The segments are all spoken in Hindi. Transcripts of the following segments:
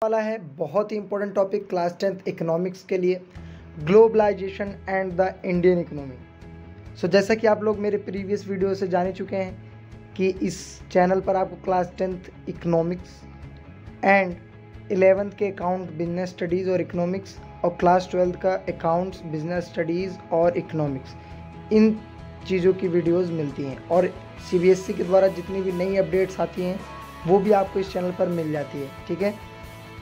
वाला है बहुत ही important topic class 10th economics के लिए, globalisation and the Indian economy. So जैसा कि आप लोग मेरे प्रीवियस वीडियो से जान चुके हैं कि इस चैनल पर आपको class 10th economics and 11th के अकाउंट बिजनेस स्टडीज़ और इकोनॉमिक्स और क्लास 12th का अकाउंट्स बिजनेस स्टडीज़ और इकोनॉमिक्स, इन चीज़ों की वीडियोस मिलती हैं और CBSE के द्वारा जितनी भी नई अपडेट्स आती हैं वो भी आपको इस चैनल पर मिल जाती है। ठीक है,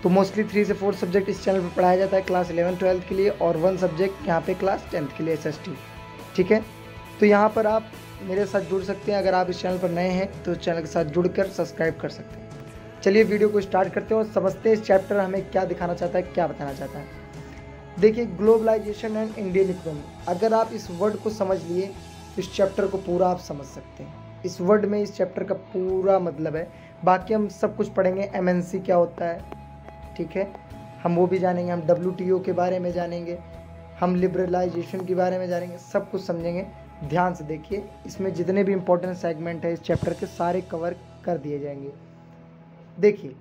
तो मोस्टली 3 से 4 सब्जेक्ट इस चैनल पर पढ़ाया जाता है क्लास 11-12 के लिए और 1 सब्जेक्ट यहाँ पे क्लास 10th के लिए SST। ठीक है, तो यहाँ पर आप मेरे साथ जुड़ सकते हैं। अगर आप इस चैनल पर नए हैं तो चैनल के साथ जुड़कर सब्सक्राइब कर सकते हैं। चलिए वीडियो को स्टार्ट करते हैं और समझते हैं इस चैप्टर हमें क्या दिखाना चाहता है, क्या बताना चाहता है। देखिए, ग्लोबलाइजेशन एंड इंडियन इकोनॉमी, अगर आप इस वर्ड को समझ लिए तो इस चैप्टर को पूरा आप समझ सकते हैं। इस वर्ड में इस चैप्टर का पूरा मतलब है। बाकी हम सब कुछ पढ़ेंगे, MNC क्या होता है, ठीक है, हम वो भी जानेंगे, हम WTO के बारे में जानेंगे, हम लिबरलाइजेशन के बारे में जानेंगे, सब कुछ समझेंगे। ध्यान से देखिए, इसमें जितने भी इंपॉर्टेंट सेगमेंट है इस चैप्टर के सारे कवर कर दिए जाएंगे। देखिए,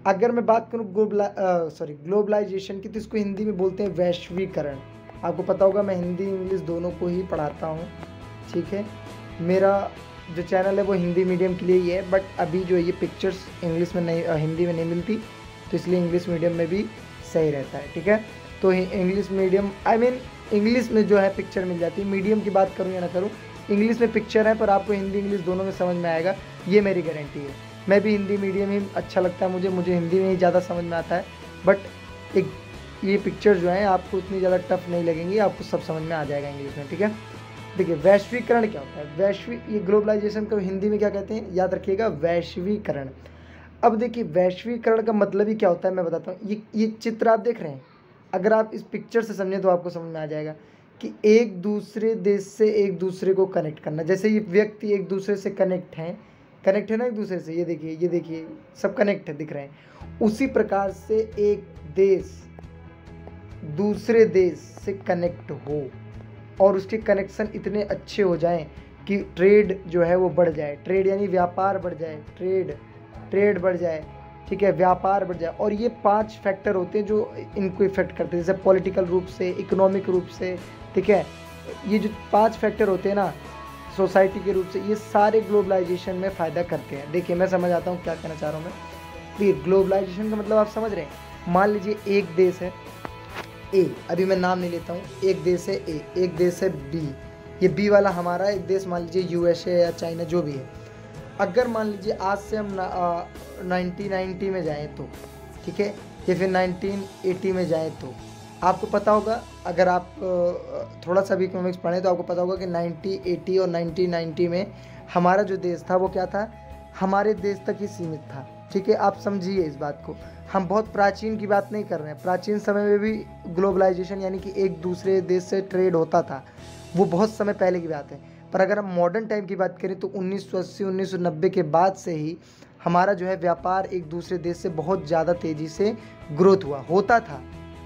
अगर मैं बात करूँ ग्लोबलाइजेशन की, तो इसको हिंदी में बोलते हैं वैश्वीकरण। आपको पता होगा मैं हिंदी इंग्लिश दोनों को ही पढ़ाता हूँ। ठीक है, मेरा जो चैनल है वो हिंदी मीडियम के लिए ही है, बट अभी जो ये पिक्चर्स इंग्लिश में नहीं, हिंदी में नहीं मिलती, तो इसलिए इंग्लिश मीडियम में भी सही रहता है। ठीक है, तो इंग्लिश मीडियम इंग्लिश में जो है पिक्चर मिल जाती है। मीडियम की बात करूँ या ना करूँ, इंग्लिश में पिक्चर है पर आपको हिंदी इंग्लिश दोनों में समझ में आएगा, ये मेरी गारंटी है। मैं भी हिंदी मीडियम ही अच्छा लगता है मुझे हिंदी में ही ज़्यादा समझ में आता है, बट एक ये पिक्चर जो है आपको उतनी ज़्यादा टफ नहीं लगेंगी, आपको सब समझ में आ जाएगा इंग्लिश में। ठीक है, देखिए वैश्वीकरण क्या होता है, ये ग्लोबलाइजेशन को हिंदी में क्या कहते हैं, याद रखिएगा, वैश्वीकरण। अब देखिए, वैश्वीकरण का मतलब ही क्या होता है मैं बताता हूँ। ये चित्र आप देख रहे हैं, अगर आप इस पिक्चर से समझें तो आपको समझ में आ जाएगा कि एक दूसरे देश से एक दूसरे को कनेक्ट करना। जैसे ये व्यक्ति एक दूसरे से कनेक्ट है ना एक दूसरे से, ये देखिए सब कनेक्ट है, दिख रहे हैं। उसी प्रकार से एक देश दूसरे देश से कनेक्ट हो और उसके कनेक्शन इतने अच्छे हो जाएं कि ट्रेड जो है वो बढ़ जाए, ट्रेड यानी व्यापार बढ़ जाए, ट्रेड बढ़ जाए, ठीक है, व्यापार बढ़ जाए। और ये 5 फैक्टर होते हैं जो इनको इफेक्ट करते हैं, जैसे पॉलिटिकल रूप से, इकोनॉमिक रूप से, ठीक है, ये जो 5 फैक्टर होते हैं ना सोसाइटी के रूप से, ये सारे ग्लोबलाइजेशन में फ़ायदा करते हैं। देखिए मैं समझ आता हूँ क्या कहना चाह रहा हूँ मैं। देखिए, ग्लोबलाइजेशन का मतलब आप समझ रहे हैं। मान लीजिए एक देश है A, अभी मैं नाम नहीं लेता हूँ, एक देश है A, एक देश है B, ये B वाला हमारा एक देश, मान लीजिए USA या चाइना जो भी है। अगर मान लीजिए आज से हम 1990 में जाएं तो, ठीक है, या फिर 1980 में जाएं तो आपको पता होगा, अगर आप थोड़ा सा भी इकोनॉमिक्स पढ़ें तो आपको पता होगा कि 1980 और 1990 में हमारा जो देश था वो क्या था, हमारे देश तक ही सीमित था। ठीक है, आप समझिए इस बात को, हम बहुत प्राचीन की बात नहीं कर रहे हैं। प्राचीन समय में भी ग्लोबलाइजेशन यानी कि एक दूसरे देश से ट्रेड होता था, वो बहुत समय पहले की बात है। पर अगर हम मॉडर्न टाइम की बात करें तो 1980 1990 के बाद से ही हमारा जो है व्यापार एक दूसरे देश से बहुत ज़्यादा तेज़ी से ग्रोथ होता था।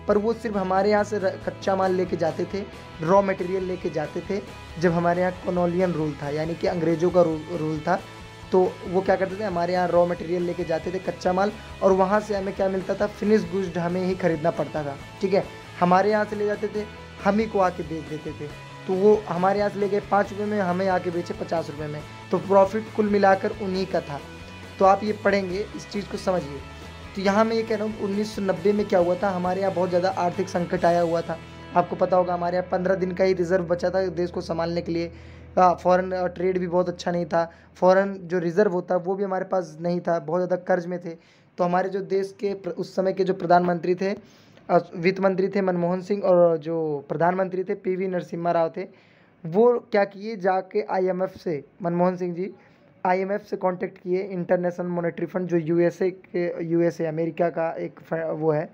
पर वो सिर्फ हमारे यहाँ से कच्चा माल लेके जाते थे, रॉ मटेरियल लेके जाते थे। जब हमारे यहाँ कॉलोनियल रूल था, यानी कि अंग्रेज़ों का रूल था, तो वो क्या करते थे, हमारे यहाँ रॉ मटेरियल लेके जाते थे, कच्चा माल, और वहाँ से हमें क्या मिलता था, फिनिश गुड्स हमें ही खरीदना पड़ता था। ठीक है, हमारे यहाँ से ले जाते थे, हम ही को आके बेच देते थे, तो वो हमारे यहाँ से ले गए 5 रुपये में, हमें आके बेचे 50 रुपये में, तो प्रॉफिट कुल मिलाकर उन्हीं का था। तो आप ये पढ़ेंगे, इस चीज़ को समझिए। तो यहाँ मैं ये कह रहा हूँ 1990 में क्या हुआ था, हमारे यहाँ बहुत ज़्यादा आर्थिक संकट आया हुआ था। आपको पता होगा हमारे यहाँ 15 दिन का ही रिजर्व बचा था देश को संभालने के लिए। फॉरेन ट्रेड भी बहुत अच्छा नहीं था, फॉरेन जो रिज़र्व होता वो भी हमारे पास नहीं था, बहुत ज़्यादा कर्ज में थे। तो हमारे जो देश के उस समय के जो प्रधानमंत्री थे, वित्त मंत्री थे मनमोहन सिंह, और जो प्रधानमंत्री थे PV नरसिम्हा राव थे, वो क्या किए, जाके IMF से, मनमोहन सिंह जी IMF से कांटेक्ट किए, इंटरनेशनल मॉनेटरी फंड, जो USA अमेरिका का एक वो है,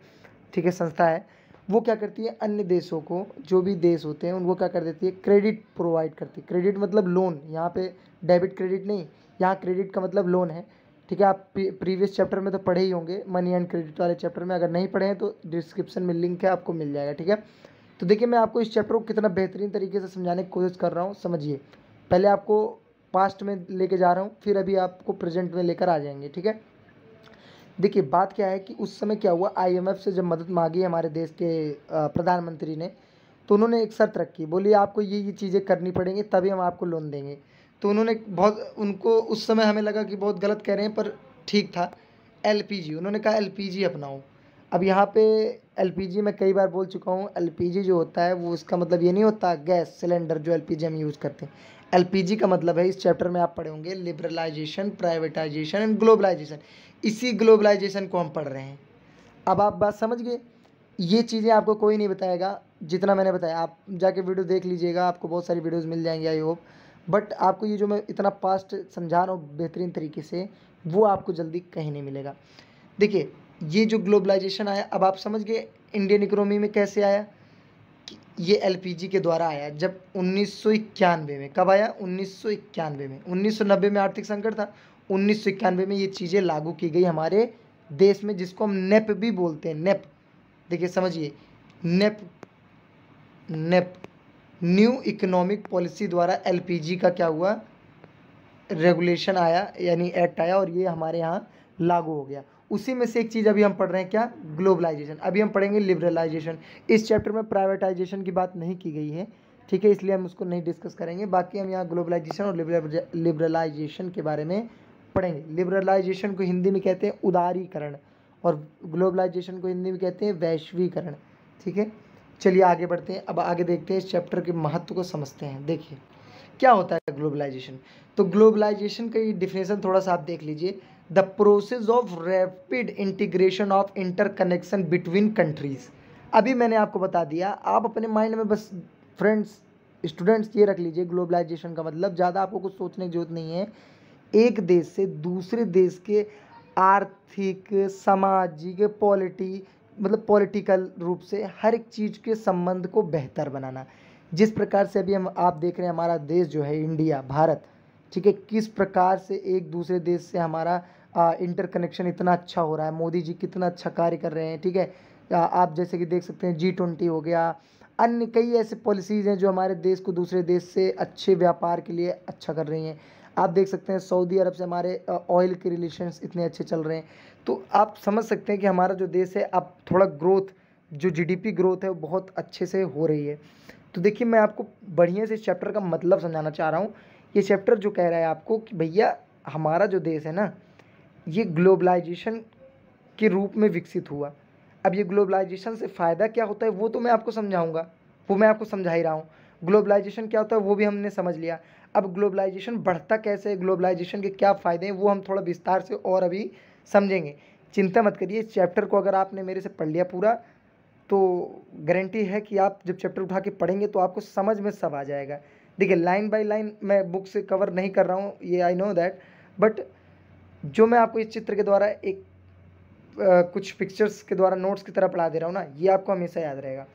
ठीक है, संस्था है। वो क्या करती है, अन्य देशों को, जो भी देश होते हैं उनको क्या कर देती है, क्रेडिट प्रोवाइड करती है। क्रेडिट मतलब लोन, यहाँ पे डेबिट क्रेडिट नहीं, यहाँ क्रेडिट का मतलब लोन है। ठीक है, आप प्रीवियस चैप्टर में तो पढ़े ही होंगे, मनी एंड क्रेडिट वाले चैप्टर में। अगर नहीं पढ़े हैं तो डिस्क्रिप्शन में लिंक है, आपको मिल जाएगा। ठीक है, तो देखिए मैं आपको इस चैप्टर को कितना बेहतरीन तरीके से समझाने की कोशिश कर रहा हूँ, समझिए। पहले आपको पास्ट में लेके जा रहा हूँ, फिर अभी आपको प्रेजेंट में लेकर आ जाएंगे। ठीक है, देखिए बात क्या है कि उस समय क्या हुआ, IMF से जब मदद मांगी हमारे देश के प्रधानमंत्री ने, तो उन्होंने एक शर्त रखी, बोली आपको ये चीज़ें करनी पड़ेंगी तभी हम आपको लोन देंगे। तो उन्होंने बहुत, उनको उस समय हमें लगा कि बहुत गलत कह रहे हैं, पर ठीक था। LPG, उन्होंने कहा LPG अपनाओ। अब यहाँ पे LPG मैं कई बार बोल चुका हूँ, LPG जो होता है वो, इसका मतलब ये नहीं होता गैस सिलेंडर जो LPG हम यूज़ करते हैं। LPG का मतलब है, इस चैप्टर में आप पढ़े होंगे, लिबरलाइजेशन, प्राइवेटाइजेशन एंड ग्लोबलाइजेशन। इसी ग्लोबलाइजेशन को हम पढ़ रहे हैं। अब आप बात समझ गए। ये चीज़ें आपको कोई नहीं बताएगा जितना मैंने बताया, आप जाके वीडियो देख लीजिएगा, आपको बहुत सारी वीडियोस मिल जाएंगी आई होप। बट आपको ये जो मैं इतना पास्ट समझा रहा हूँ बेहतरीन तरीके से, वो आपको जल्दी कहीं नहीं मिलेगा। देखिए ये जो ग्लोबलाइजेशन आया, अब आप समझ गए इंडियन इकोनॉमी में कैसे आया। ये LPG के द्वारा आया, जब 1991 में, कब आया, 1991 में। 1990 में आर्थिक संकट था, 1991 में ये चीज़ें लागू की गई हमारे देश में, जिसको हम नेप भी बोलते हैं, नेप। देखिए समझिए, NEP, NEP new economic policy द्वारा LPG का क्या हुआ, रेगुलेशन आया, यानी एक्ट आया, और ये हमारे यहाँ लागू हो गया। उसी में से एक चीज़ अभी हम पढ़ रहे हैं, क्या, ग्लोबलाइजेशन। अभी हम पढ़ेंगे लिबरलाइजेशन। इस चैप्टर में प्राइवेटाइजेशन की बात नहीं की गई है, ठीक है, इसलिए हम उसको नहीं डिस्कस करेंगे। बाकी हम यहाँ ग्लोबलाइजेशन और लिबरलाइजेशन के बारे में पढ़ेंगे। लिबरलाइजेशन को हिंदी में कहते हैं उदारीकरण, और ग्लोबलाइजेशन को हिंदी में कहते हैं वैश्वीकरण, ठीक है। चलिए आगे बढ़ते हैं, अब आगे देखते हैं, इस चैप्टर के महत्व को समझते हैं। देखिए क्या होता है ग्लोबलाइजेशन। तो ग्लोबलाइजेशन का ये डिफिनेशन थोड़ा सा आप देख लीजिए, the process of rapid integration of interconnection between countries. अभी मैंने आपको बता दिया, आप अपने माइंड में बस फ्रेंड्स, स्टूडेंट्स, ये रख लीजिए, ग्लोबलाइजेशन का मतलब, ज़्यादा आपको कुछ सोचने की जरूरत नहीं है, एक देश से दूसरे देश के आर्थिक, सामाजिक, मतलब पॉलिटिकल रूप से हर एक चीज़ के संबंध को बेहतर बनाना। जिस प्रकार से अभी हम आप देख रहे हैं, हमारा देश जो है इंडिया, भारत, ठीक है, किस प्रकार से एक दूसरे देश से हमारा इंटरकनेक्शन इतना अच्छा हो रहा है, मोदी जी कितना अच्छा कार्य कर रहे हैं, ठीक है। आप जैसे कि देख सकते हैं G20 हो गया, अन्य कई ऐसे पॉलिसीज़ हैं जो हमारे देश को दूसरे देश से अच्छे व्यापार के लिए अच्छा कर रही हैं। आप देख सकते हैं सऊदी अरब से हमारे ऑयल के रिलेशंस इतने अच्छे चल रहे हैं। तो आप समझ सकते हैं कि हमारा जो देश है, अब थोड़ा ग्रोथ, जो GDP ग्रोथ है वो बहुत अच्छे से हो रही है। तो देखिए मैं आपको बढ़िया से इस चैप्टर का मतलब समझाना चाह रहा हूँ। ये चैप्टर जो कह रहा है आपको कि भैया हमारा जो देश है ना, ये ग्लोबलाइजेशन के रूप में विकसित हुआ। अब ये ग्लोबलाइजेशन से फ़ायदा क्या होता है वो तो मैं आपको समझाऊंगा, वो मैं आपको समझा ही रहा हूँ। ग्लोबलाइजेशन क्या होता है वो भी हमने समझ लिया। अब ग्लोबलाइजेशन बढ़ता कैसे है, ग्लोबलाइजेशन के क्या फ़ायदे हैं, वो हम थोड़ा विस्तार से और अभी समझेंगे। चिंता मत करिए, इस चैप्टर को अगर आपने मेरे से पढ़ लिया पूरा, तो गारंटी है कि आप जब चैप्टर उठा के पढ़ेंगे तो आपको समझ में सब आ जाएगा। देखिए लाइन बाय लाइन मैं बुक से कवर नहीं कर रहा हूँ, ये आई नो दैट, बट जो मैं आपको इस चित्र के द्वारा एक कुछ पिक्चर्स के द्वारा नोट्स की तरह पढ़ा दे रहा हूँ ना, ये आपको हमेशा याद रहेगा।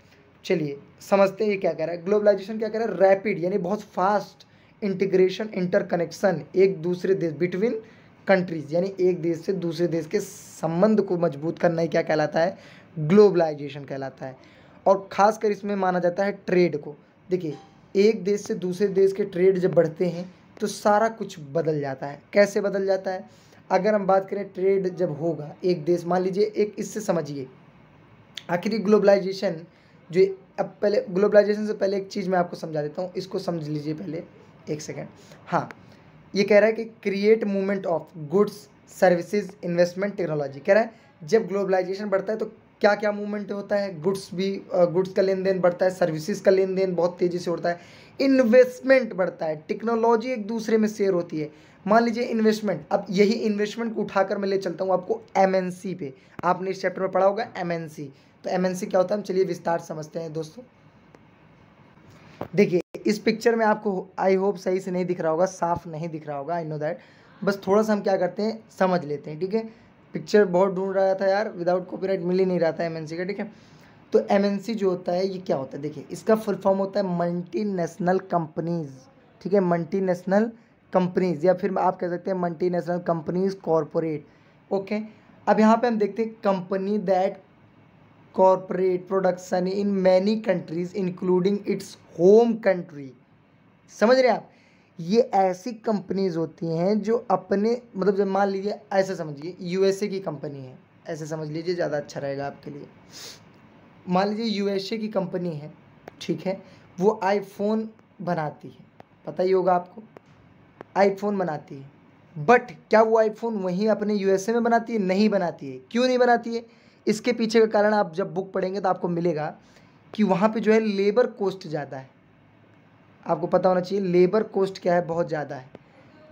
चलिए समझते हैं ये क्या कह रहा है। ग्लोबलाइजेशन क्या कह रहा है, रैपिड यानी बहुत फास्ट इंटीग्रेशन, इंटरकनेक्शन, एक दूसरे देश, बिटवीन कंट्रीज, यानी एक देश से दूसरे देश के संबंध को मजबूत करना ही क्या कहलाता है, ग्लोबलाइजेशन कहलाता है। और ख़ासकर इसमें माना जाता है ट्रेड को। देखिए एक देश से दूसरे देश के ट्रेड जब बढ़ते हैं तो सारा कुछ बदल जाता है। कैसे बदल जाता है, अगर हम बात करें ट्रेड जब होगा एक देश, मान लीजिए एक, इससे समझिए आखिर ग्लोबलाइजेशन जो, अब पहले ग्लोबलाइजेशन से पहले एक चीज़ मैं आपको समझा देता हूँ, इसको समझ लीजिए पहले एक सेकेंड। हाँ, ये कह रहा है कि create movement of goods, services, investment, technology. कह रहा है जब ग्लोबलाइजेशन बढ़ता है तो क्या क्या मूवमेंट होता है, गुड्स का लेन देन बढ़ता है, सर्विसेज का लेन देन बहुत तेज़ी से होता है, इन्वेस्टमेंट बढ़ता है, टेक्नोलॉजी एक दूसरे में शेयर होती है। मान लीजिए इन्वेस्टमेंट, अब यही इन्वेस्टमेंट को उठाकर मैं ले चलता हूँ आपको MNC पे। आपने इस चैप्टर में पढ़ा होगा MNC। तो MNC क्या होता है, हम चलिए विस्तार समझते हैं दोस्तों। देखिए इस पिक्चर में आपको आई होप सही से नहीं दिख रहा होगा, साफ नहीं दिख रहा होगा, आई नो दैट, बस थोड़ा सा हम क्या करते हैं समझ लेते हैं, ठीक है। पिक्चर बहुत ढूंढ रहा था यार, विदाउट कॉपीराइट मिल ही नहीं रहा था MNC का, ठीक है। तो MNC जो होता है ये क्या होता है, देखिए इसका फुल फॉर्म होता है मल्टीनेशनल कंपनीज, ठीक है, मल्टीनेशनल कंपनीज, या फिर आप कह सकते हैं मल्टीनेशनल कंपनीज कॉरपोरेट, ओके। अब यहाँ पे हम देखते हैं company that corporate production in many countries including its home country. समझ रहे हैं आप, ये ऐसी कंपनीज होती हैं जो अपने मतलब जब मान लीजिए ऐसे समझिए यूएसए की कंपनी है, ऐसे समझ लीजिए ज़्यादा अच्छा रहेगा आपके लिए। मान लीजिए यूएसए की कंपनी है, ठीक है, वो आईफोन बनाती है, पता ही होगा आपको, आईफोन बनाती है। बट क्या वो आईफोन वहीं अपने यूएसए में बनाती है? नहीं बनाती है। क्यों नहीं बनाती है? इसके पीछे का कारण आप जब बुक पढ़ेंगे तो आपको मिलेगा कि वहाँ पे जो है लेबर कोस्ट ज़्यादा है। आपको पता होना चाहिए लेबर कोस्ट क्या है, बहुत ज़्यादा है।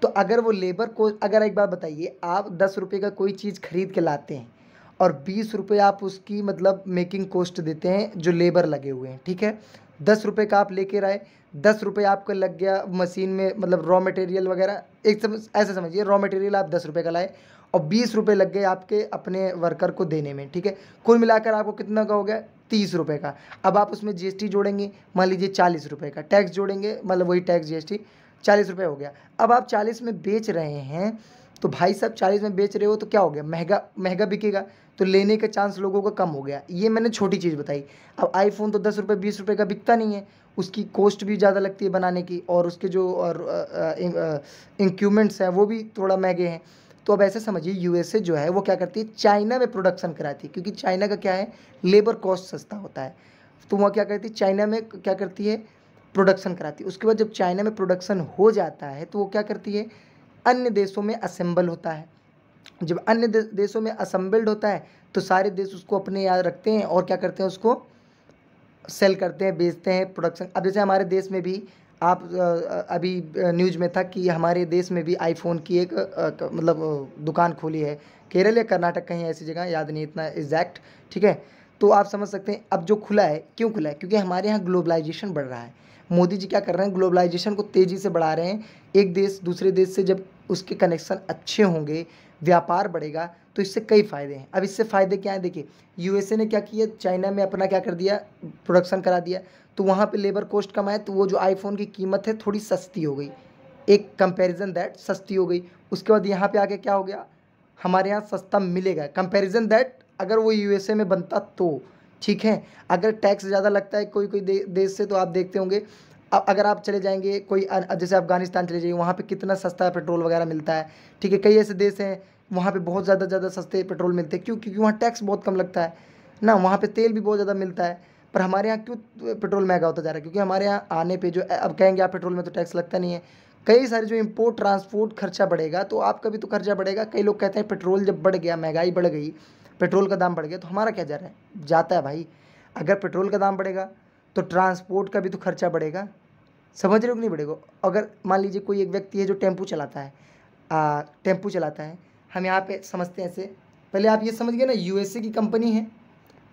तो अगर वो लेबर कोस्ट, अगर एक बात बताइए, आप 10 रुपये का कोई चीज़ खरीद के लाते हैं और 20 रुपये आप उसकी मतलब मेकिंग कोस्ट देते हैं जो लेबर लगे हुए हैं, ठीक है। 10 रुपये का आप लेके आए, 10 रुपये आपका लग गया मशीन में, मतलब रॉ मटेरियल वगैरह, ऐसे समझिए रॉ मटेरियल आप 10 रुपये का लाए और 20 रुपये लग गए आपके अपने वर्कर को देने में, ठीक है। कुल मिलाकर आपको कितना का हो गया? 30 रुपये का। अब आप उसमें जीएसटी जोड़ेंगे, मान लीजिए 40 रुपये का टैक्स जोड़ेंगे, मतलब वही टैक्स जीएसटी 40 रुपये हो गया। अब आप 40 में बेच रहे हैं तो भाई साहब 40 में बेच रहे हो तो क्या हो गया? महंगा महंगा बिकेगा, तो लेने का चांस लोगों का कम हो गया। ये मैंने छोटी चीज़ बताई। अब आईफोन तो 10 रुपये 20 रुपये का बिकता नहीं है, उसकी कॉस्ट भी ज़्यादा लगती है बनाने की, और उसके जो इंक्यूमेंट्स हैं वो भी थोड़ा महंगे हैं। तो अब ऐसे समझिए यूएसए जो है वो क्या करती है, चाइना में प्रोडक्शन कराती है, क्योंकि चाइना का क्या है, लेबर कॉस्ट सस्ता होता है। तो वह क्या करती है, चाइना में क्या करती है, प्रोडक्शन कराती है। उसके बाद जब चाइना में प्रोडक्शन हो जाता है तो वो क्या करती है, अन्य देशों में असेंबल होता है। जब अन्य देशों में असेंबल्ड होता है तो सारे देश उसको अपने यहाँ रखते हैं और क्या करते हैं, उसको सेल करते हैं, बेचते हैं प्रोडक्शन। अब जैसे हमारे देश में भी आप अभी न्यूज़ में था कि हमारे देश में भी आईफोन की एक मतलब दुकान खोली है, केरल या कर्नाटक कहीं ऐसी जगह, याद नहीं इतना एग्जैक्ट, ठीक है। तो आप समझ सकते हैं अब जो खुला है, क्यों खुला है, क्योंकि हमारे यहाँ ग्लोबलाइजेशन बढ़ रहा है। मोदी जी क्या कर रहे हैं, ग्लोबलाइजेशन को तेज़ी से बढ़ा रहे हैं। एक देश दूसरे देश से जब उसके कनेक्शन अच्छे होंगे, व्यापार बढ़ेगा, तो इससे कई फ़ायदे हैं। अब इससे फ़ायदे क्या हैं, देखिए यूएसए ने क्या किया, चाइना में अपना क्या कर दिया, प्रोडक्शन करा दिया, तो वहाँ पे लेबर कॉस्ट कम आया, तो वो जो आईफोन की कीमत है थोड़ी सस्ती हो गई, एक कंपैरिजन दैट सस्ती हो गई। उसके बाद यहाँ पे आके क्या हो गया, हमारे यहाँ सस्ता मिलेगा, कंपैरिजन दैट अगर वो यूएसए में बनता तो, ठीक है। अगर टैक्स ज़्यादा लगता है कोई कोई देश से, तो आप देखते होंगे अगर आप चले जाएंगे कोई जैसे अफगानिस्तान चले जाइए, वहाँ पे कितना सस्ता पेट्रोल वगैरह मिलता है, ठीक है। कई ऐसे देश हैं वहाँ पे बहुत ज़्यादा सस्ते पेट्रोल मिलते हैं, क्यों, क्योंकि वहाँ टैक्स बहुत कम लगता है ना, वहाँ पे तेल भी बहुत ज़्यादा मिलता है। पर हमारे यहाँ क्यों पेट्रोल महंगा होता जा रहा है, क्योंकि हमारे यहाँ आने पे जो अब कहेंगे आप पेट्रोल में तो टैक्स लगता नहीं है, कई सारे जो इम्पोर्ट ट्रांसपोर्ट खर्चा बढ़ेगा तो आपका भी तो खर्चा बढ़ेगा। कई लोग कहते हैं पेट्रोल जब बढ़ गया, महंगाई बढ़ गई, पेट्रोल का दाम बढ़ गया, तो हमारा क्या जा रहा है, जाता है भाई। अगर पेट्रोल का दाम बढ़ेगा तो ट्रांसपोर्ट का भी तो खर्चा बढ़ेगा, समझ रहे हो कि नहीं बढ़ेगा। अगर मान लीजिए कोई एक व्यक्ति है जो टेम्पू चलाता है, टेम्पू चलाता है, हम यहाँ पे समझते हैं ऐसे, पहले आप ये समझ गए ना, यूएसए की कंपनी है,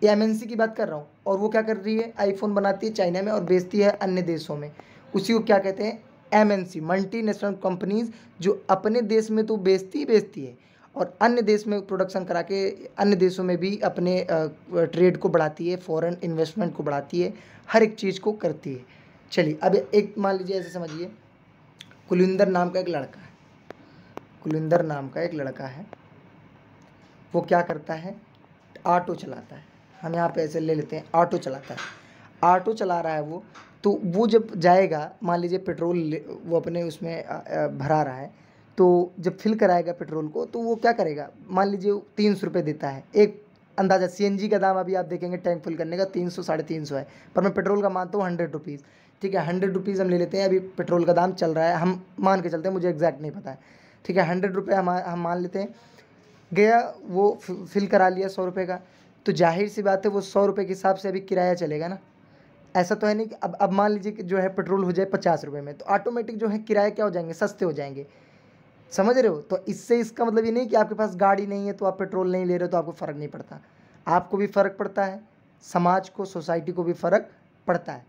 एमएनसी की बात कर रहा हूँ, और वो क्या कर रही है, आईफोन बनाती है चाइना में और बेचती है अन्य देशों में, उसी को क्या कहते हैं, एमएनसी, मल्टी नेशनल कंपनीज, जो अपने देश में तो बेचती है और अन्य देश में प्रोडक्शन करा के अन्य देशों में भी अपने ट्रेड को बढ़ाती है, फॉरेन इन्वेस्टमेंट को बढ़ाती है, हर एक चीज़ को करती है। चलिए अब एक मान लीजिए ऐसे समझिए, कुलिंदर नाम का एक लड़का है, कुलिंदर नाम का एक लड़का है, वो क्या करता है, ऑटो चलाता है। हम यहाँ पे ऐसे ले लेते हैं, ऑटो चलाता है, ऑटो चला रहा है वो, तो वो जब जाएगा, मान लीजिए पेट्रोल वो अपने उसमें भरा रहा है, तो जब फिल कराएगा पेट्रोल को, तो वो क्या करेगा, मान लीजिए 300 रुपये देता है, एक अंदाज़ा। सीएनजी का दाम अभी आप देखेंगे टैंक फुल करने का 300 350 है, पर मैं पेट्रोल का मानता हूँ 100 रुपीज़, ठीक है। 100 रुपीज़ हम ले लेते हैं, अभी पेट्रोल का दाम चल रहा है, हम मान के चलते हैं, मुझे एग्जैक्ट नहीं पता है, ठीक है। 100 रुपये हम मान लेते हैं, गया वो फिल करा लिया 100 रुपये का, तो जाहिर सी बात है वो 100 रुपये के हिसाब से अभी किराया चलेगा ना। ऐसा तो है नहीं कि अब मान लीजिए कि जो है पेट्रोल हो जाए 50 रुपये में, तो ऑटोमेटिक जो है किराया क्या हो जाएंगे, सस्ते हो जाएंगे, समझ रहे हो। तो इससे इसका मतलब ये नहीं कि आपके पास गाड़ी नहीं है तो आप पेट्रोल नहीं ले रहे हो तो आपको फ़र्क नहीं पड़ता, आपको भी फ़र्क पड़ता है, समाज को, सोसाइटी को भी फ़र्क पड़ता है।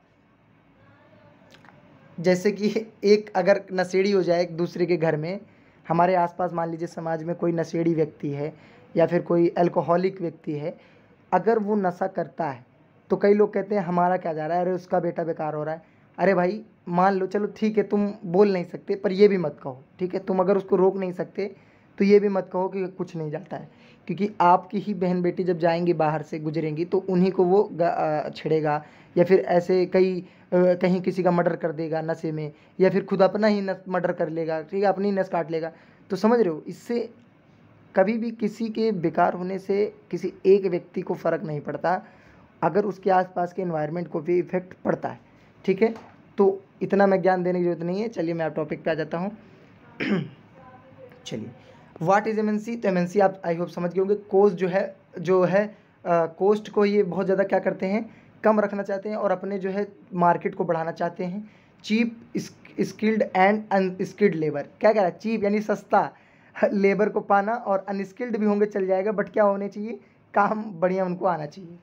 जैसे कि एक अगर नशेड़ी हो जाए एक दूसरे के घर में, हमारे आसपास मान लीजिए समाज में कोई नशेड़ी व्यक्ति है या फिर कोई अल्कोहलिक व्यक्ति है, अगर वो नशा करता है तो कई लोग कहते हैं हमारा क्या जा रहा है, अरे उसका बेटा बेकार हो रहा है। अरे भाई मान लो, चलो ठीक है, तुम बोल नहीं सकते पर ये भी मत कहो, ठीक है, तुम अगर उसको रोक नहीं सकते तो ये भी मत कहो कि कुछ नहीं जाता है, क्योंकि आपकी ही बहन बेटी जब जाएंगी बाहर से गुजरेंगी तो उन्हीं को वो छेड़ेगा, या फिर ऐसे कई कहीं किसी का मर्डर कर देगा नशे में, या फिर खुद अपना ही मर्डर कर लेगा, ठीक है, अपनी ही नस काट लेगा। तो समझ रहे हो, इससे कभी भी किसी के बेकार होने से किसी एक व्यक्ति को फ़र्क नहीं पड़ता, अगर उसके आसपास के एनवायरनमेंट को भी इफेक्ट पड़ता है, ठीक है। तो इतना मैं ज्ञान देने की जरूरत नहीं है। चलिए मैं आप टॉपिक पे आ जाता हूँ। चलिए, व्हाट इज एमएनसी। तो एमएनसी आप आई होप समझ गए होंगे। कोस्ट जो है कोस्ट को ये बहुत ज़्यादा क्या करते हैं, कम रखना चाहते हैं और अपने जो है मार्केट को बढ़ाना चाहते हैं। Cheap skilled and unskilled labour, क्या कह रहा है, चीप यानी सस्ता लेबर को पाना, और अनस्किल्ड भी होंगे चल जाएगा, बट क्या होने चाहिए, काम बढ़िया उनको आना चाहिए।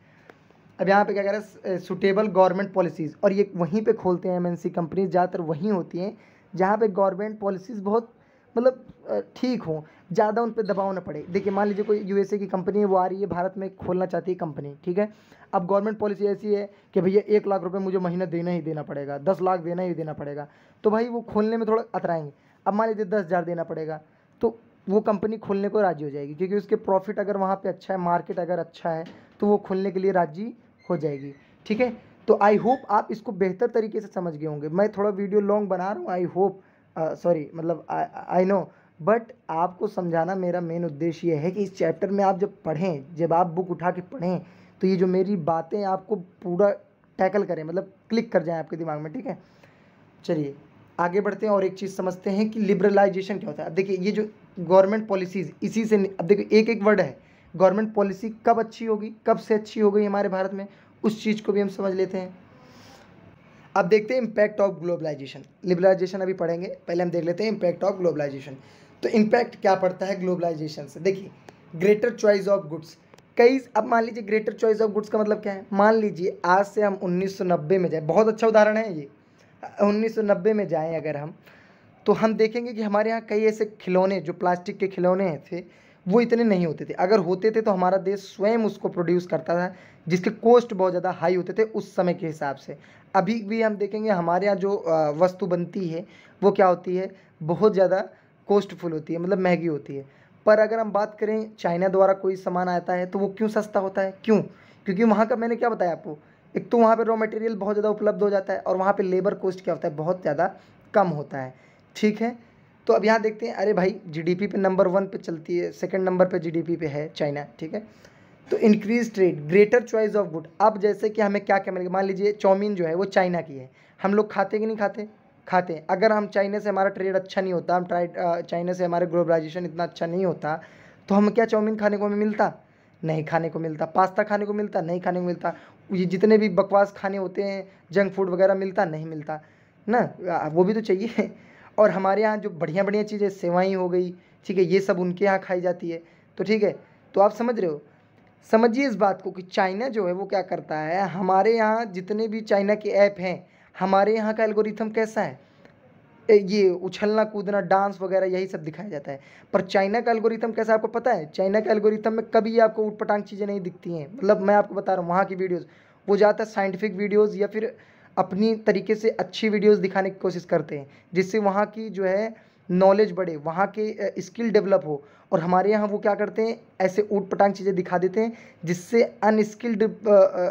अब यहाँ पे क्या कह रहा है, सुटेबल गवर्नमेंट पॉलिसीज़, और ये वहीं पे खोलते हैं एमएनसी कंपनीज, ज़्यादातर वहीं होती हैं जहाँ पे गवर्नमेंट पॉलिसीज़ बहुत मतलब ठीक हों, ज़्यादा उन पर दबाव ना पड़े। देखिए मान लीजिए कोई यूएसए की कंपनी है, वो आ रही है भारत में खोलना चाहती है कंपनी, ठीक है। अब गवर्नमेंट पॉलिसी ऐसी है कि भैया 1 लाख रुपये मुझे महीना देना ही देना पड़ेगा, 10 लाख देना ही देना पड़ेगा, तो भाई वो खोलने में थोड़ा अतराएंगे। अब मान लीजिए 10,000 देना पड़ेगा, तो वो कंपनी खोलने को राजी हो जाएगी, क्योंकि उसके प्रॉफिट अगर वहाँ पे अच्छा है, मार्केट अगर अच्छा है, तो वो खोलने के लिए राजी हो जाएगी, ठीक है। तो आई होप आप इसको बेहतर तरीके से समझ गए होंगे। मैं थोड़ा वीडियो लॉन्ग बना रहा हूँ, आई होप, सॉरी मतलब आई नो, बट आपको समझाना मेरा मेन उद्देश्य ये है कि इस चैप्टर में आप जब पढ़ें, जब आप बुक उठा के पढ़ें, तो ये जो मेरी बातें आपको पूरा टैकल करें, मतलब क्लिक कर जाएं आपके दिमाग में, ठीक है। चलिए आगे बढ़ते हैं और एक चीज़ समझते हैं कि लिबरलाइजेशन क्या होता है। अब देखिए ये जो गवर्नमेंट पॉलिसीज़, इसी से, अब देखिए एक एक वर्ड है, गवर्नमेंट पॉलिसी कब अच्छी होगी, कब से अच्छी हो गई हमारे भारत में, उस चीज़ को भी हम समझ लेते हैं। अब देखते हैं इम्पैक्ट ऑफ ग्लोबलाइजेशन। लिबरलाइजेशन अभी पढ़ेंगे, पहले हम देख लेते हैं इम्पैक्ट ऑफ ग्लोबलाइजेशन। तो इम्पैक्ट क्या पड़ता है ग्लोबलाइजेशन से, देखिए ग्रेटर चॉइस ऑफ गुड्स, कई, अब मान लीजिए ग्रेटर चॉइस ऑफ गुड्स का मतलब क्या है, मान लीजिए आज से हम 1990 में जाए, बहुत अच्छा उदाहरण है ये, 1990 में जाएं अगर हम, तो हम देखेंगे कि हमारे यहाँ कई ऐसे खिलौने, जो प्लास्टिक के खिलौने थे, वो इतने नहीं होते थे। अगर होते थे तो हमारा देश स्वयं उसको प्रोड्यूस करता था, जिसके कॉस्ट बहुत ज़्यादा हाई होते थे उस समय के हिसाब से। अभी भी हम देखेंगे हमारे यहाँ जो वस्तु बनती है वो क्या होती है, बहुत ज़्यादा कॉस्टफुल होती है, मतलब महंगी होती है। पर अगर हम बात करें चाइना द्वारा कोई सामान आता है तो वो क्यों सस्ता होता है, क्यों, क्योंकि वहाँ का, मैंने क्या बताया आपको, एक तो वहाँ पे रॉ मटेरियल बहुत ज़्यादा उपलब्ध हो जाता है, और वहाँ पे लेबर कॉस्ट क्या होता है, बहुत ज़्यादा कम होता है, ठीक है। तो अब यहाँ देखते हैं, अरे भाई जीडीपी पे नंबर 1 पे चलती है, सेकंड नंबर पे जीडीपी पे है चाइना, ठीक है। तो increase trade, greater choice of good, अब जैसे कि हमें क्या क्या मिलेगा, मान लीजिए चाउमीन जो है वो चाइना की है, हम लोग खाते कि नहीं खाते, खाते हैं। अगर हम चाइना से, हमारा ट्रेड अच्छा नहीं होता, हम चाइना से हमारे ग्लोबलाइजेशन इतना अच्छा नहीं होता, तो हम क्या चाउमीन खाने को हमें मिलता, नहीं खाने को मिलता। पास्ता खाने को मिलता, नहीं खाने को मिलता। ये जितने भी बकवास खाने होते हैं, जंक फूड वगैरह मिलता, नहीं मिलता ना, वो भी तो चाहिए। और हमारे यहाँ जो बढ़िया बढ़िया चीज़ें, सेवई हो गई, ठीक है, ये सब उनके यहाँ खाई जाती है, तो ठीक है। तो आप समझ रहे हो, समझिए इस बात को कि चाइना जो है वो क्या करता है, हमारे यहाँ जितने भी चाइना के ऐप हैं, हमारे यहाँ का एल्गोरिथम कैसा है, ये उछलना कूदना डांस वगैरह यही सब दिखाया जाता है। पर चाइना का एल्गोरिथम कैसा है आपको पता है, चाइना का एल्गोरिथम में कभी आपको ऊटपटांग चीज़ें नहीं दिखती हैं। मतलब मैं आपको बता रहा हूँ, वहाँ की वीडियोज़ वो ज़्यादातर साइंटिफिक वीडियोज़ या फिर अपनी तरीके से अच्छी वीडियोज़ दिखाने की कोशिश करते हैं, जिससे वहाँ की जो है नॉलेज बढ़े, वहाँ के स्किल डेवलप हो। और हमारे यहाँ वो क्या करते हैं, ऐसे ऊट पटांग चीज़ें दिखा देते हैं, जिससे अनस्किल्ड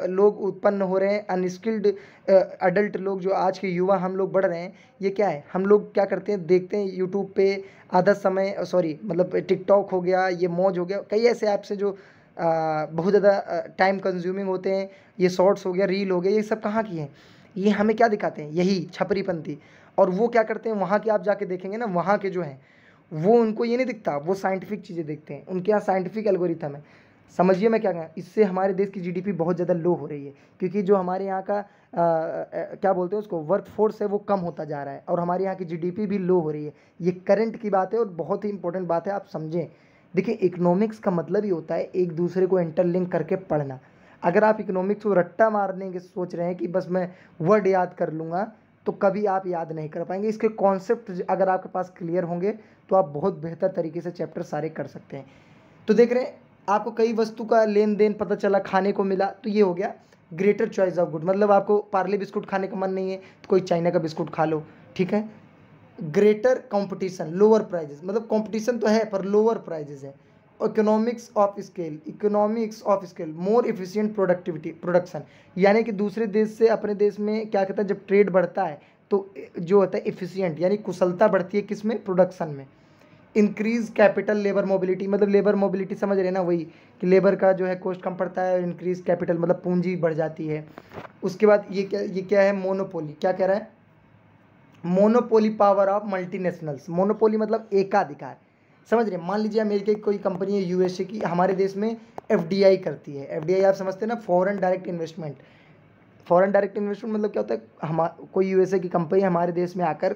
लोग उत्पन्न हो रहे हैं, अनस्किल्ड अडल्ट लोग, जो आज के युवा हम लोग बढ़ रहे हैं। ये क्या है, हम लोग क्या करते हैं, देखते हैं यूट्यूब पे आधा समय, सॉरी मतलब टिकटॉक हो गया, ये मौज हो गया, कई ऐसे ऐप्स हैं जो बहुत ज़्यादा टाइम कंज्यूमिंग होते हैं, ये शॉर्ट्स हो गया, रील हो गया, ये सब कहाँ की हैं, ये हमें क्या दिखाते हैं, यही छपरीपंथी। और वो क्या करते हैं, वहाँ के आप जाके देखेंगे ना, वहाँ के जो हैं वो, उनको ये नहीं दिखता, वो साइंटिफिक चीज़ें देखते हैं, उनके यहाँ साइंटिफिक एल्गोरिथम है। समझिए मैं क्या कहूँ, इससे हमारे देश की जीडीपी बहुत ज़्यादा लो हो रही है, क्योंकि जो हमारे यहाँ का क्या बोलते हैं उसको, वर्क फोर्स है, वो कम होता जा रहा है, और हमारे यहाँ की जीडीपी भी लो हो रही है। ये करंट की बात है और बहुत ही इंपॉर्टेंट बात है, आप समझें। देखिए इकोनॉमिक्स का मतलब ही होता है एक दूसरे को इंटरलिंक करके पढ़ना। अगर आप इकोनॉमिक्स को रट्टा मारने के सोच रहे हैं कि बस मैं वर्ड याद कर लूँगा, तो कभी आप याद नहीं कर पाएंगे। इसके कॉन्सेप्ट अगर आपके पास क्लियर होंगे तो आप बहुत बेहतर तरीके से चैप्टर सारे कर सकते हैं। तो देख रहे हैं, आपको कई वस्तु का लेन देन पता चला, खाने को मिला, तो ये हो गया ग्रेटर चॉइस ऑफ गुड। मतलब आपको पार्ले बिस्कुट खाने का मन नहीं है तो कोई चाइना का बिस्कुट खा लो, ठीक है। ग्रेटर कंपटीशन, लोअर प्राइजेस, मतलब कंपटीशन तो है पर लोअर प्राइजेस है, economics of scale, more efficient production, यानी कि दूसरे देश से अपने देश में क्या कहता है, जब ट्रेड बढ़ता है तो जो होता है इफिशिएंट, यानी कुशलता बढ़ती है किसमें, प्रोडक्शन में। इंक्रीज कैपिटल लेबर मोबिलिटी, मतलब लेबर मोबिलिटी समझ रहे ना, वही कि लेबर का जो है कॉस्ट कम पड़ता है, इंक्रीज कैपिटल मतलब पूंजी बढ़ जाती है। उसके बाद ये क्या है, मोनोपोली, क्या कह रहा है, monopoly power of multinationals. Monopoly मतलब एकाधिकार, समझ रहे, मान लीजिए अमेरिका की कोई कंपनी है यूएसए की, हमारे देश में एफडीआई करती है। एफडीआई आप समझते हैं ना, foreign direct investment. Foreign direct investment मतलब क्या होता है, हम कोई यूएसए की कंपनी हमारे देश में आकर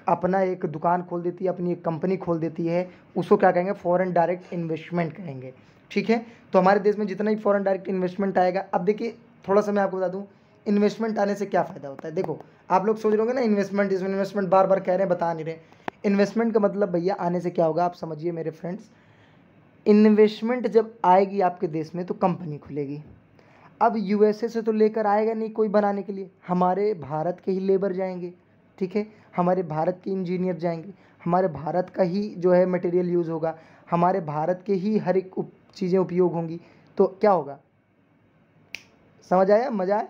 अपना एक दुकान खोल देती है, अपनी एक कंपनी खोल देती है, उसको क्या कहेंगे, फॉरेन डायरेक्ट इन्वेस्टमेंट कहेंगे। ठीक है, तो हमारे देश में जितना ही फॉरेन डायरेक्ट इन्वेस्टमेंट आएगा, अब देखिए थोड़ा सा मैं आपको बता दूं इन्वेस्टमेंट आने से क्या फ़ायदा होता है। देखो आप लोग सोच रहे होंगे ना इन्वेस्टमेंट बार बार कह रहे हैं, बता नहीं रहे। इन्वेस्टमेंट का मतलब भैया आने से क्या होगा, आप समझिए मेरे फ्रेंड्स। इन्वेस्टमेंट जब आएगी आपके देश में तो कंपनी खुलेगी। अब यूएसए से तो लेकर आएगा नहीं कोई बनाने के लिए, हमारे भारत के ही लेबर जाएंगे, ठीक है, हमारे भारत के इंजीनियर जाएंगे, हमारे भारत का ही जो है मटेरियल यूज़ होगा, हमारे भारत के ही हर एक चीज़ें उपयोग होंगी, तो क्या होगा, समझ आया, मज़ा आया।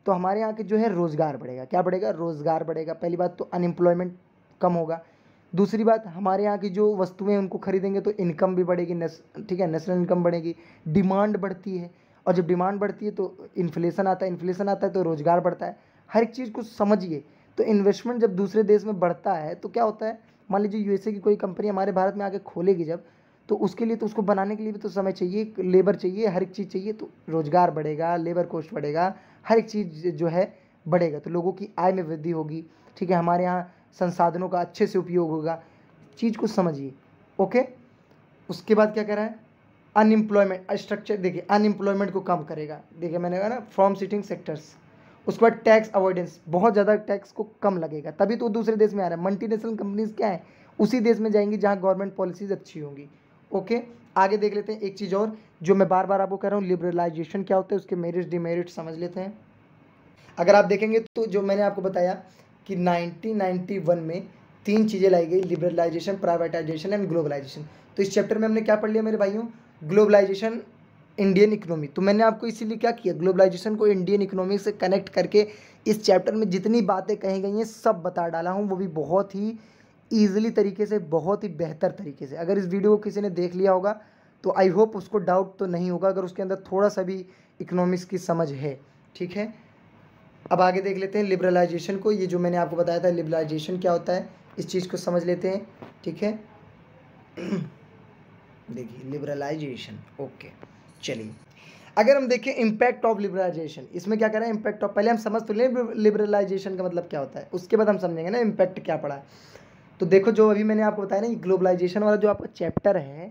तो हमारे यहाँ के जो है रोज़गार बढ़ेगा, क्या बढ़ेगा, रोज़गार बढ़ेगा। पहली बात तो अनएम्प्लॉयमेंट कम होगा। दूसरी बात, हमारे यहाँ की जो वस्तुएं उनको खरीदेंगे तो इनकम भी बढ़ेगी, ठीक है, नेशनल इनकम बढ़ेगी, डिमांड बढ़ती है, और जब डिमांड बढ़ती है तो इन्फ्लेशन आता है, इन्फ्लेशन आता है तो रोज़गार बढ़ता है। हर एक चीज़ को समझिए। तो इन्वेस्टमेंट जब दूसरे देश में बढ़ता है तो क्या होता है, मान लीजिए यूएसए की कोई कंपनी हमारे भारत में आके खोलेगी जब, तो उसके लिए तो उसको बनाने के लिए भी तो समय चाहिए, लेबर चाहिए, हर एक चीज़ चाहिए, तो रोज़गार बढ़ेगा, लेबर कॉस्ट बढ़ेगा, हर एक चीज़ जो है बढ़ेगा, तो लोगों की आय में वृद्धि होगी। ठीक है, हमारे यहाँ संसाधनों का अच्छे से उपयोग होगा। चीज़ को समझिए, ओके। उसके बाद क्या कह रहा है, अनएम्प्लॉयमेंट स्ट्रक्चर, देखिए अनएम्प्लॉयमेंट को कम करेगा, देखिए मैंने कहा ना फ्रॉम सिटिंग सेक्टर्स। उसके बाद टैक्स अवॉइडेंस, बहुत ज़्यादा टैक्स को कम लगेगा, तभी तो दूसरे देश में आ रहा है। मल्टीनेशनल कंपनीज क्या है, उसी देश में जाएंगी जहाँ गवर्नमेंट पॉलिसीज अच्छी होंगी। ओके, आगे देख लेते हैं एक चीज़ और जो मैं बार बार आपको कह रहा हूँ, लिबरलाइजेशन क्या होता है, उसके मेरिट्स डिमेरिट्स समझ लेते हैं। अगर आप देखेंगे तो जो मैंने आपको बताया कि 1991 में 3 चीज़ें लाई गई, लिबरलाइजेशन, प्राइवेटाइजेशन एंड ग्लोबलाइजेशन। तो इस चैप्टर में हमने क्या पढ़ लिया मेरे भाइयों, ग्लोबलाइजेशन, इंडियन इकोनॉमी। तो मैंने आपको इसीलिए क्या किया, ग्लोबलाइजेशन को इंडियन इकोनॉमी से कनेक्ट करके इस चैप्टर में जितनी बातें कही गई हैं सब बता डाला हूँ, वो भी बहुत ही ईजिली तरीके से, बहुत ही बेहतर तरीके से। अगर इस वीडियो को किसी ने देख लिया होगा तो आई होप उसको डाउट तो नहीं होगा, अगर उसके अंदर थोड़ा सा भी इकोनॉमिक्स की समझ है। ठीक है, अब आगे देख लेते हैं लिबरलाइजेशन को। ये जो मैंने आपको बताया था लिबरलाइजेशन क्या होता है, इस चीज़ को समझ लेते हैं। ठीक है, देखिए लिबरलाइजेशन, ओके। चलिए, अगर हम देखें इम्पैक्ट ऑफ लिबरलाइजेशन, इसमें क्या कर रहे हैं, इम्पैक्ट ऑफ, पहले हम समझ तो लें लिबरलाइजेशन का मतलब क्या होता है, उसके बाद हम समझेंगे ना इम्पैक्ट क्या पड़ा है। तो देखो जो अभी मैंने आपको बताया ना, ग्लोबलाइजेशन वाला जो आपका चैप्टर है,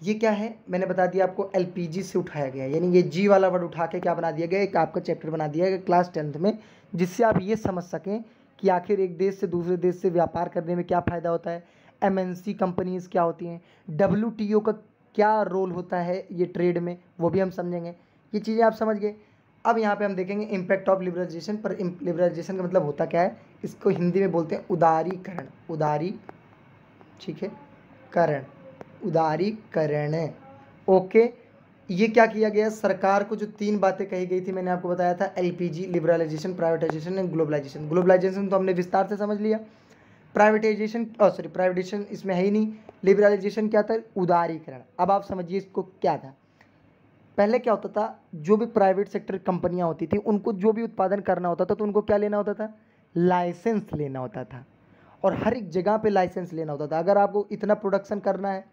ये क्या है, मैंने बता दिया आपको, एलपीजी से उठाया गया, यानी ये जी वाला वर्ड उठा के क्या बना दिया गया, एक आपका चैप्टर बना दिया गया क्लास 10th में, जिससे आप ये समझ सकें कि आखिर एक देश से दूसरे देश से व्यापार करने में क्या फ़ायदा होता है, एमएनसी कंपनीज़ क्या होती हैं, डब्ल्यूटीओ का क्या रोल होता है ये ट्रेड में, वो भी हम समझेंगे। ये चीज़ें आप समझ गए। अब यहाँ पे हम देखेंगे इम्पैक्ट ऑफ लिबरलाइजेशन पर। लिबरलाइजेशन का मतलब होता क्या है, इसको हिंदी में बोलते हैं उदारीकरण, ठीक है, उदारीकरण। ओके, ये क्या किया गया, सरकार को जो 3 बातें कही गई थी मैंने आपको बताया था, LPG, liberalisation, privatisation and globalisation. Globalisation तो हमने विस्तार से समझ लिया, प्राइवेटाइजेशन इसमें है ही नहीं, लिबरलाइजेशन क्या था, उदारीकरण। अब आप समझिए इसको क्या था। पहले क्या होता था, जो भी प्राइवेट सेक्टर कंपनियां होती थी उनको जो भी उत्पादन करना होता था तो उनको क्या लेना होता था, लाइसेंस लेना होता था, और हर एक जगह पे लाइसेंस लेना होता था। अगर आपको इतना प्रोडक्शन करना है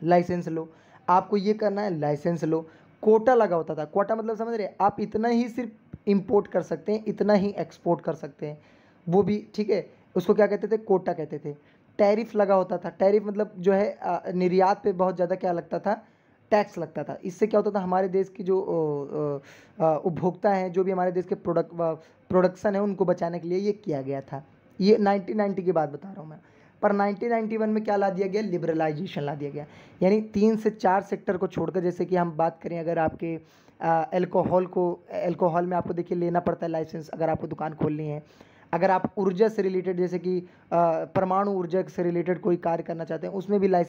लाइसेंस लो, आपको ये करना है लाइसेंस लो। कोटा लगा होता था, कोटा मतलब समझ रहे, आप इतना ही सिर्फ इंपोर्ट कर सकते हैं, इतना ही एक्सपोर्ट कर सकते हैं, वो भी ठीक है, उसको क्या कहते थे, कोटा कहते थे। टैरिफ लगा होता था, टैरिफ मतलब जो है निर्यात पे बहुत ज़्यादा क्या लगता था, टैक्स लगता था। इससे क्या होता था, हमारे देश की जो उपभोक्ता हैं, जो भी हमारे देश के प्रोडक्शन है, उनको बचाने के लिए ये किया गया था। ये 1990 की बात बता रहा हूँ मैं। पर 1991 में क्या ला दिया गया, लिबरलाइजेशन ला दिया गया, यानी 3 से 4 सेक्टर को छोड़कर, जैसे कि हम बात करें, अगर आपके एल्कोहल में आपको देखिए लेना पड़ता है लाइसेंस अगर आपको दुकान खोलनी है। अगर आप ऊर्जा से रिलेटेड, जैसे कि परमाणु ऊर्जा से रिलेटेड कोई कार्य करना चाहते हैं, उसमें भी लाइसेंस